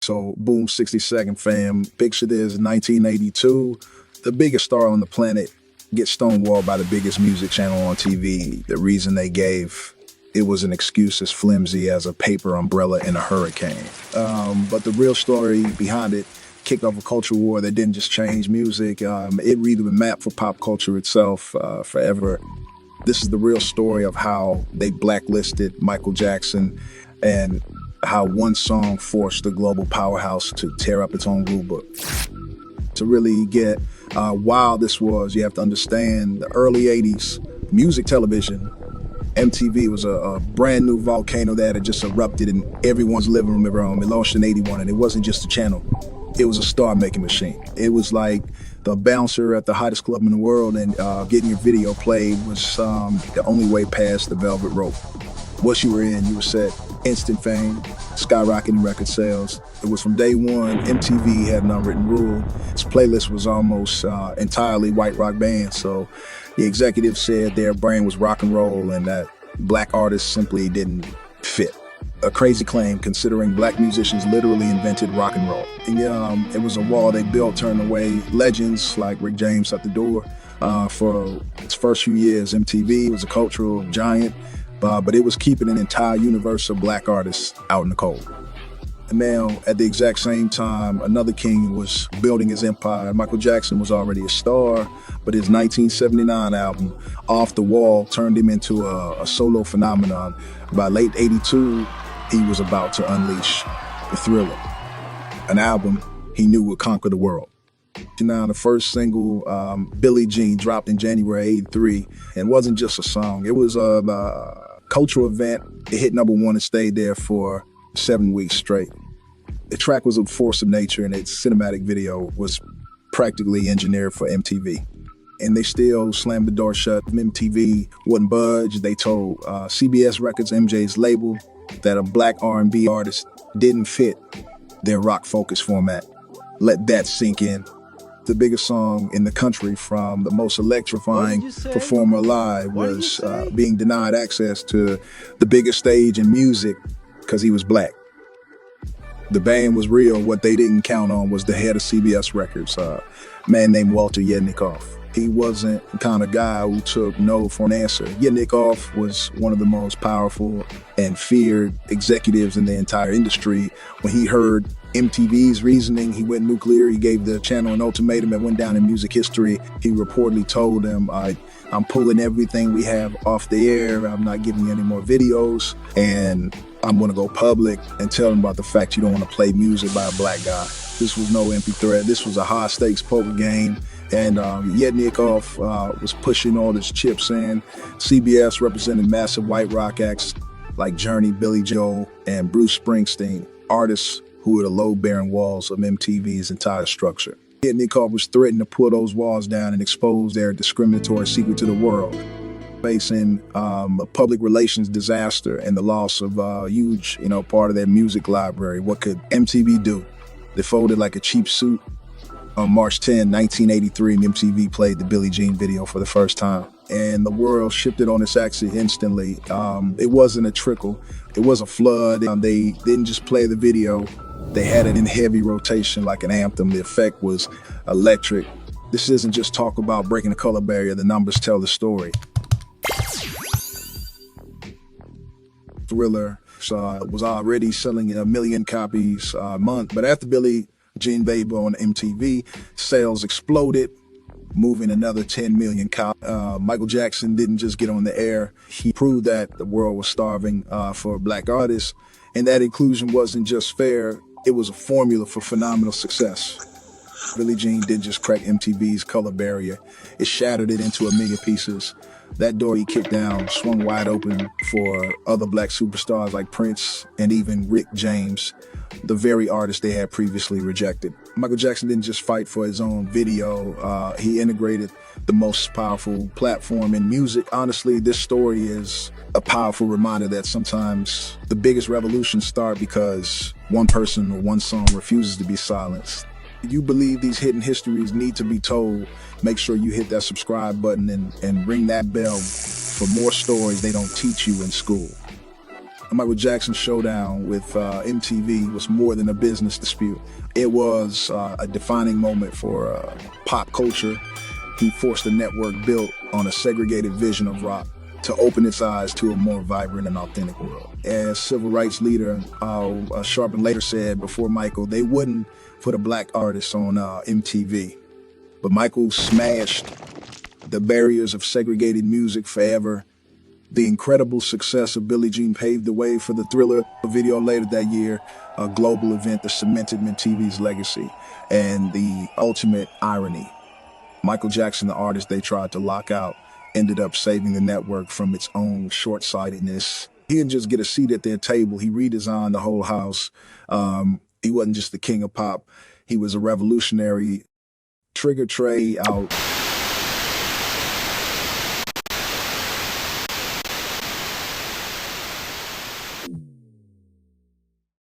So boom, 60-second fam. Picture this, 1982, the biggest star on the planet gets stonewalled by the biggest music channel on TV. The reason they gave, it was an excuse as flimsy as a paper umbrella in a hurricane. But the real story behind it kicked off a culture war that didn't just change music. It read the map for pop culture itself forever. This is the real story of how they blacklisted Michael Jackson and how one song forced the global powerhouse to tear up its own rule book. To really get wild this was, you have to understand the early 80s, music television, MTV was a brand new volcano that had just erupted in everyone's living room around home. It launched in 81, and it wasn't just a channel. It was a star-making machine. It was like the bouncer at the hottest club in the world, and getting your video played was the only way past the velvet rope. Once you were in, you were set. Instant fame, skyrocketing record sales. It was from day one, MTV had an unwritten rule. Its playlist was almost entirely white rock bands, so the executives said their brand was rock and roll and that black artists simply didn't fit. A crazy claim considering black musicians literally invented rock and roll. And it was a wall they built, turning away legends like Rick James at the door. For its first few years, MTV was a cultural giant, but it was keeping an entire universe of black artists out in the cold. And now, at the exact same time, another king was building his empire. Michael Jackson was already a star, but his 1979 album, Off the Wall, turned him into a solo phenomenon. By late 82, he was about to unleash the Thriller, an album he knew would conquer the world. Now, the first single, Billie Jean, dropped in January 83, and wasn't just a song. It was a cultural event. It hit number one and stayed there for 7 weeks straight. The track was a force of nature, and its cinematic video was practically engineered for MTV. And they still slammed the door shut. MTV wouldn't budge. They told CBS Records, MJ's label, that a black R&B artist didn't fit their rock-focused format. Let that sink in. The biggest song in the country from the most electrifying performer alive was being denied access to the biggest stage in music because he was black. The band was real. What they didn't count on was the head of CBS Records, a man named Walter Yednikoff. He wasn't the kind of guy who took no for an answer. Yednikoff was one of the most powerful and feared executives in the entire industry. When he heard MTV's reasoning, he went nuclear. He gave the channel an ultimatum that went down in music history. He reportedly told them, I'm pulling everything we have off the air. I'm not giving you any more videos. And I'm going to go public and tell them about the fact you don't want to play music by a black guy. This was no empty threat. This was a high-stakes poker game. And Yednikoff was pushing all his chips in. CBS represented massive white rock acts like Journey, Billie Jean, and Bruce Springsteen, artists who were the load-bearing walls of MTV's entire structure. Yednikoff was threatening to pull those walls down and expose their discriminatory secret to the world. Facing a public relations disaster and the loss of a huge, part of their music library. What could MTV do? They folded like a cheap suit. On March 10, 1983, MTV played the Billie Jean video for the first time, and the world shifted on its axis instantly. It wasn't a trickle, it was a flood. They didn't just play the video, they had it in heavy rotation like an anthem. The effect was electric. This isn't just talk about breaking the color barrier, the numbers tell the story. Thriller was already selling 1 million copies a month, but after Billie Jean Baby on MTV, sales exploded, moving another 10 million copies. Michael Jackson didn't just get on the air. He proved that the world was starving for black artists, and that inclusion wasn't just fair, it was a formula for phenomenal success. Billie Jean didn't just crack MTV's color barrier, it shattered it into 1 million pieces. That door he kicked down swung wide open for other black superstars like Prince and even Rick James, the very artist they had previously rejected. Michael Jackson didn't just fight for his own video, he integrated the most powerful platform in music. Honestly, this story is a powerful reminder that sometimes the biggest revolutions start because one person or one song refuses to be silenced. If you believe these hidden histories need to be told, make sure you hit that subscribe button and ring that bell for more stories they don't teach you in school. Michael Jackson's showdown with MTV was more than a business dispute. It was a defining moment for pop culture. He forced a network built on a segregated vision of rock to open its eyes to a more vibrant and authentic world. As civil rights leader, Sharpton later said before Michael, they wouldn't put a black artist on MTV. But Michael smashed the barriers of segregated music forever. The incredible success of Billie Jean paved the way for the Thriller video later that year, a global event that cemented MTV's legacy. And the ultimate irony, Michael Jackson, the artist they tried to lock out, ended up saving the network from its own short-sightedness. He didn't just get a seat at their table, he redesigned the whole house. He wasn't just the king of pop, he was a revolutionary. Trigger Trey out.